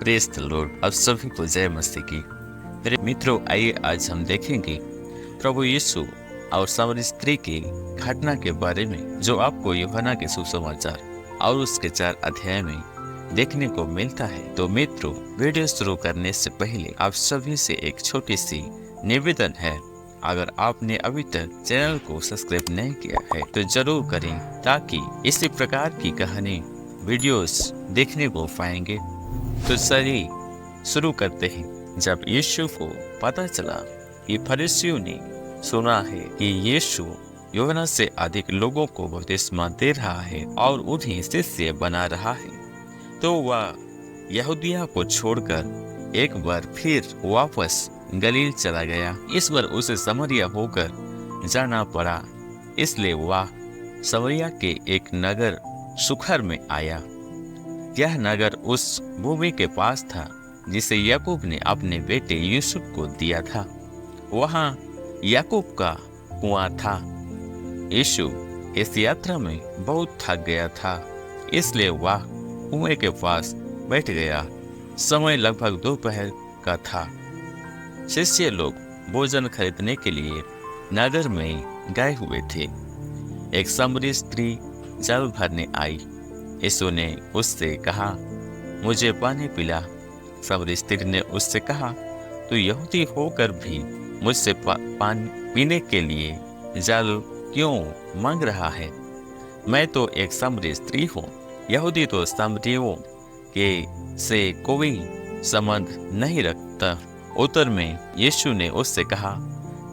Praise the Lord. आप सभी को जय मसीह की। मेरे मित्रों, आइए आज हम देखेंगे प्रभु यीशु और सामरी स्त्री की घटना के बारे में, जो आपको यूहन्ना के सुसमाचार और उसके 4 अध्याय में देखने को मिलता है। तो मित्रों, वीडियो शुरू करने से पहले आप सभी से एक छोटी सी निवेदन है। अगर आपने अभी तक चैनल को सब्सक्राइब नहीं किया है तो जरूर करें, ताकि इसी प्रकार की कहानी वीडियोस देखने को पाएंगे। तो चलिए शुरू करते हैं। जब यीशु को पता चला कि फरीसियों ने सुना है कि यीशु यूहन्ना से अधिक लोगों को बपतिस्मा दे रहा है और उन्हें शिष्य बना रहा है, तो वह यहूदिया को छोड़कर एक बार फिर वापस गलील चला गया। इस बार उसे समरिया होकर जाना पड़ा, इसलिए वह समरिया के एक नगर सुखर में आया। यह नगर उस भूमि के पास था जिसे याकूब ने अपने बेटे यूसुफ को दिया था। वहाँ याकूब का कुआं था। यीशु इस यात्रा में बहुत थक गया था, इसलिए वह कुएं के पास बैठ गया। समय लगभग दोपहर का था। शिष्य लोग भोजन खरीदने के लिए नगर में गए हुए थे। एक सामरी स्त्री जल भरने आई। यीशु ने उससे कहा, मुझे पानी पिला। सामरी स्त्री ने उससे कहा, तू यहूदी होकर भी मुझसे पानी पीने के लिए जल क्यों मांग रहा है? मैं तो एक सामरी स्त्री हूँ। यहूदी तो सामरियों के से कोई संबंध नहीं रखता। उत्तर में यीशु ने उससे कहा,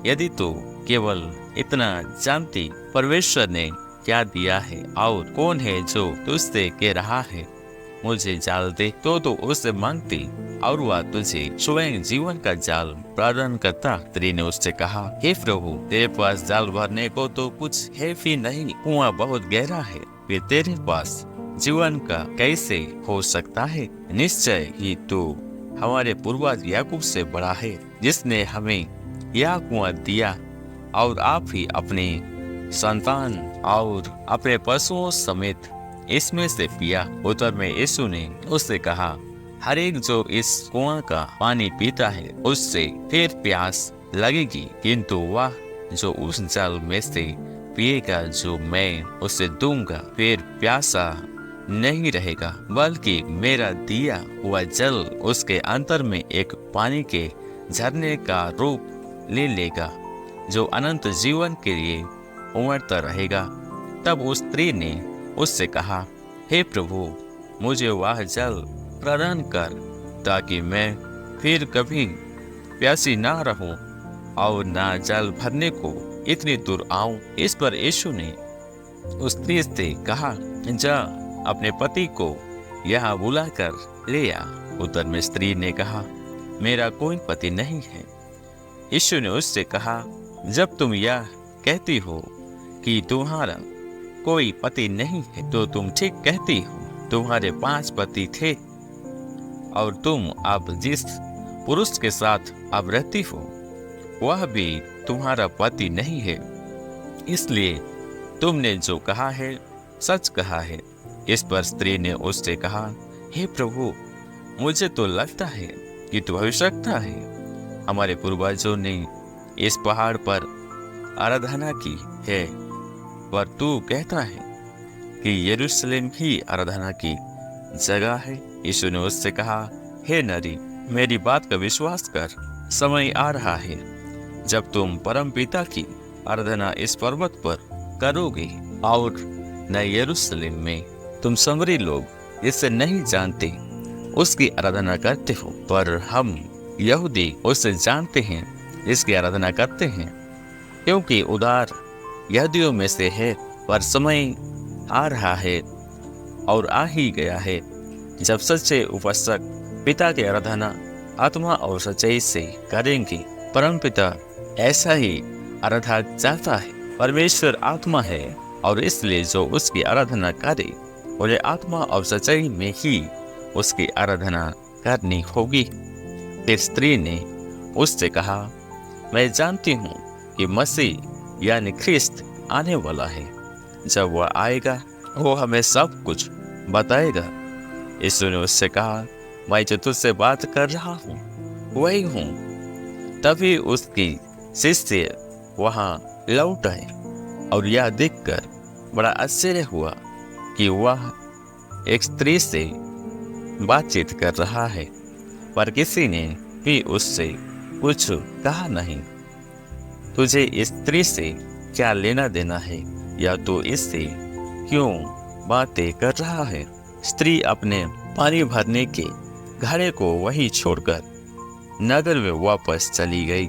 यदि तू केवल इतना जानती परमेश्वर ने क्या दिया है और कौन है जो तुझसे कह रहा है मुझे जाल दे, तो उससे मांगती और वह तुझे स्वयं जीवन का जाल प्रदान करता। स्त्री ने उससे कहा, हे प्रभु, तेरे पास जाल भरने को तो कुछ है भी नहीं, कुआं बहुत गहरा है, फिर तेरे पास जीवन का कैसे हो सकता है? निश्चय ही तू हमारे पूर्वज याकूब से बड़ा है, जिसने हमें यह कुआं दिया और आप ही अपने संतान और अपने पशुओं समेत इसमें से पिया। उत्तर में यीशु ने उससे कहा, हर एक जो इस कुआं का पानी पीता है उससे फिर प्यास लगेगी, किंतु वह जो उस जल में से पिएगा जो मैं उसे दूंगा, फिर प्यासा नहीं रहेगा, बल्कि मेरा दिया हुआ जल उसके अंतर में एक पानी के झरने का रूप ले लेगा, जो अनंत जीवन के लिए उमड़ता रहेगा। तब उस स्त्री ने उससे कहा, हे प्रभु, मुझे वह जल प्रदान कर, ताकि मैं फिर कभी प्यासी ना रहूं और ना जल भरने को इतनी दूर आऊं। इस पर यीशु ने उस स्त्री से कहा, जा अपने पति को यहाँ बुलाकर ले आ। उत्तर में स्त्री ने कहा, मेरा कोई पति नहीं है। यीशु ने उससे कहा, जब तुम यह कहती हो कि तुम्हारा कोई पति नहीं है, तो तुम ठीक कहती हो। तुम्हारे 5 पति थे और तुम अब जिस पुरुष के साथ अब रहती हो वह भी तुम्हारा पति नहीं है, इसलिए तुमने जो कहा है सच कहा है। इस पर स्त्री ने उससे कहा, हे प्रभु, मुझे तो लगता है कि तू भविष्यवक्ता है। हमारे पूर्वजों ने इस पहाड़ पर आराधना की है, पर तू कहता है कि यरूशलेम ही आराधना की जगह है। यीशु ने उससे कहा, हे नरी, मेरी बात का विश्वास कर। समय आ रहा है जब तुम परम पिता की आराधना इस पर्वत पर करोगे और न यरूशलेम में। तुम समरी लोग इसे नहीं जानते, उसकी आराधना करते हो, पर हम यहूदी उसे जानते हैं, इसकी आराधना करते हैं, क्योंकि उद्धार यहूदियों में से है। पर समय आ रहा है और आ ही गया है जब सच्चे उपासक पिता की आराधना आत्मा और सच्चाई से करेंगे। परमपिता ऐसा ही आराधा चाहता है। परमेश्वर आत्मा है और इसलिए जो उसकी आराधना करे उन्हें आत्मा और सच्चाई में ही उसकी आराधना करनी होगी। फिर स्त्री ने उससे कहा, मैं जानती हूँ कि मसीह यानी ख्रिस्त आने वाला है। जब वह आएगा वो हमें सब कुछ बताएगा। यीशु ने उससे कहा, मैं जो तुझसे बात कर रहा हूँ वही हूँ। तभी उसकी शिष्य वहाँ लौट आए और यह देखकर बड़ा आश्चर्य हुआ कि वह एक स्त्री से बातचीत कर रहा है, पर किसी ने भी उससे कुछ कहा नहीं। तुझे इस स्त्री से क्या लेना देना है, या तो इससे क्यों बातें कर रहा है? स्त्री अपने पानी भरने के घड़े को वहीं छोड़कर नगर में वापस चली गई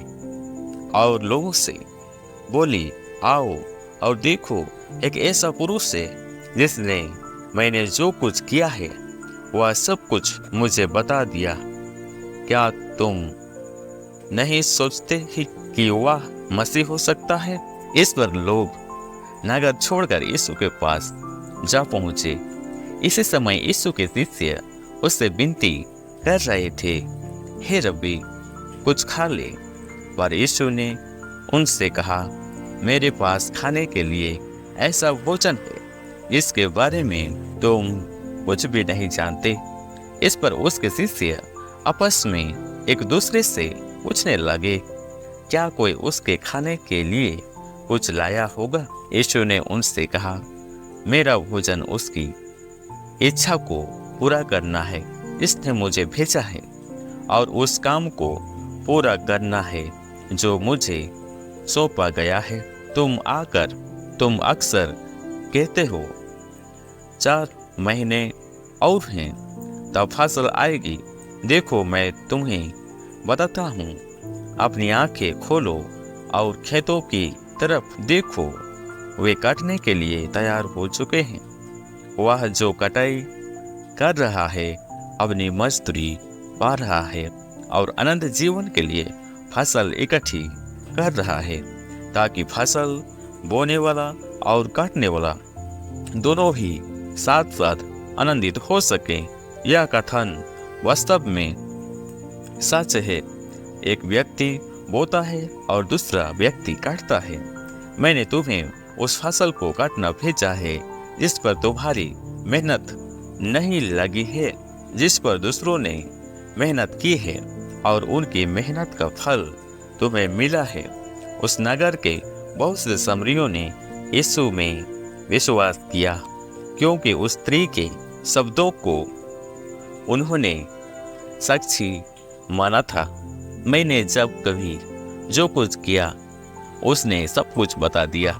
और लोगों से बोली, आओ और देखो, एक ऐसा पुरुष है जिसने मैंने जो कुछ किया है वह सब कुछ मुझे बता दिया। क्या तुम नहीं सोचते कि वह मसीह हो सकता है? इस पर लोग नगर छोड़कर यीशु के पास जा पहुंचे। इसी समय यीशु के शिष्य उससे विनती कर रहे थे, हे रब्बी, कुछ खा ले। पर यीशु ने उनसे कहा, मेरे पास खाने के लिए ऐसा भोजन है जिसके बारे में तुम कुछ भी नहीं जानते। इस पर उसके शिष्य आपस में एक दूसरे से पूछने लगे, क्या कोई उसके खाने के लिए कुछ लाया होगा? यीशु ने उनसे कहा, मेरा भोजन उसकी इच्छा को पूरा करना है जिसने मुझे भेजा है, और उस काम को पूरा करना है जो मुझे सौंपा गया है। तुम अक्सर कहते हो 4 महीने और हैं तब फसल आएगी। देखो, मैं तुम्हें बताता हूँ, अपनी आंखें खोलो और खेतों की तरफ देखो, वे काटने के लिए तैयार हो चुके हैं। वह जो कटाई कर रहा है अपनी मजदूरी पा रहा है और अनंत जीवन के लिए फसल इकट्ठी कर रहा है, ताकि फसल बोने वाला और काटने वाला दोनों ही साथ साथ आनंदित हो सके। यह कथन वास्तव में सच है। एक व्यक्ति बोता है और दूसरा व्यक्ति काटता है। मैंने तुम्हें उस फसल को काटना भेजा है जिस पर तुम्हारी मेहनत नहीं लगी है, जिस पर दूसरों ने मेहनत की है, और उनकी मेहनत का फल तुम्हें मिला है। उस नगर के बहुत से सामरियों ने यीशु में विश्वास किया, क्योंकि उस स्त्री के शब्दों को उन्होंने साक्षी माना था। मैंने जब कभी जो कुछ किया उसने सब कुछ बता दिया।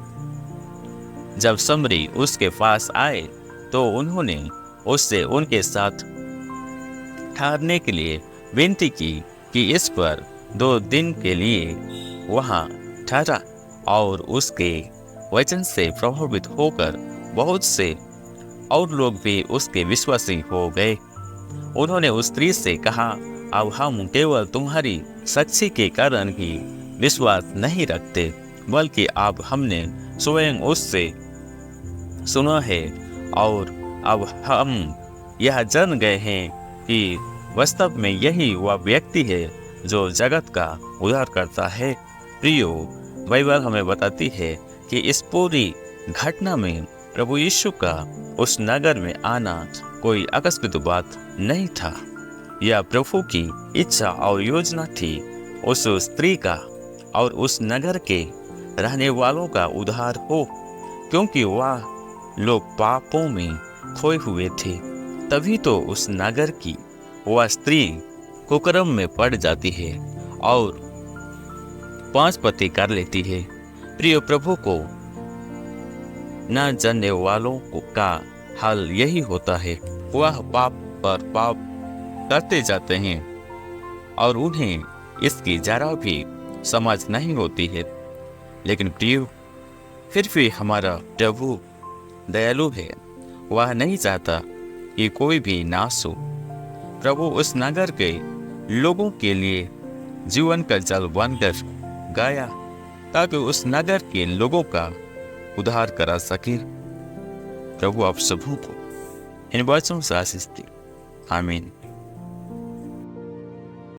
जब सामरी उसके पास आए तो उन्होंने उससे उनके साथ ठहरने के लिए विनती की कि इस पर 2 दिन के लिए वहाँ ठहरा, और उसके वचन से प्रभावित होकर बहुत से और लोग भी उसके विश्वासी हो गए। उन्होंने उस स्त्री से कहा, अब हम केवल तुम्हारी साक्षी के कारण ही विश्वास नहीं रखते, बल्कि अब हमने स्वयं उससे सुना है, और अब हम यह जान गए हैं कि वास्तव में यही वह व्यक्ति है जो जगत का उद्धार करता है। प्रियो, बाइबल हमें बताती है कि इस पूरी घटना में प्रभु यीशु का उस नगर में आना कोई आकस्मिक बात नहीं था। यह प्रभु की इच्छा और योजना थी उस स्त्री का और उस नगर के रहने वालों का उद्धार हो, क्योंकि वह लोग पापों में खोए हुए थे। तभी तो उस नगर की वह स्त्री कुकर्म में पड़ जाती है और 5 पति कर लेती है। प्रिय, प्रभु को न जानने वालों का हाल यही होता है। वह पाप पर पाप करते जाते हैं और उन्हें इसकी जरा भी समझ नहीं होती है। लेकिन प्रिय, फिर भी हमारा प्रभु दयालु है। वह नहीं चाहता कि कोई भी नाश हो। प्रभु उस नगर के लोगों के लिए जीवन का जल बनकर गया, ताकि उस नगर के लोगों का उद्धार करा सके। प्रभु आप सबों को इन वचनों से आशीष दे। आमीन।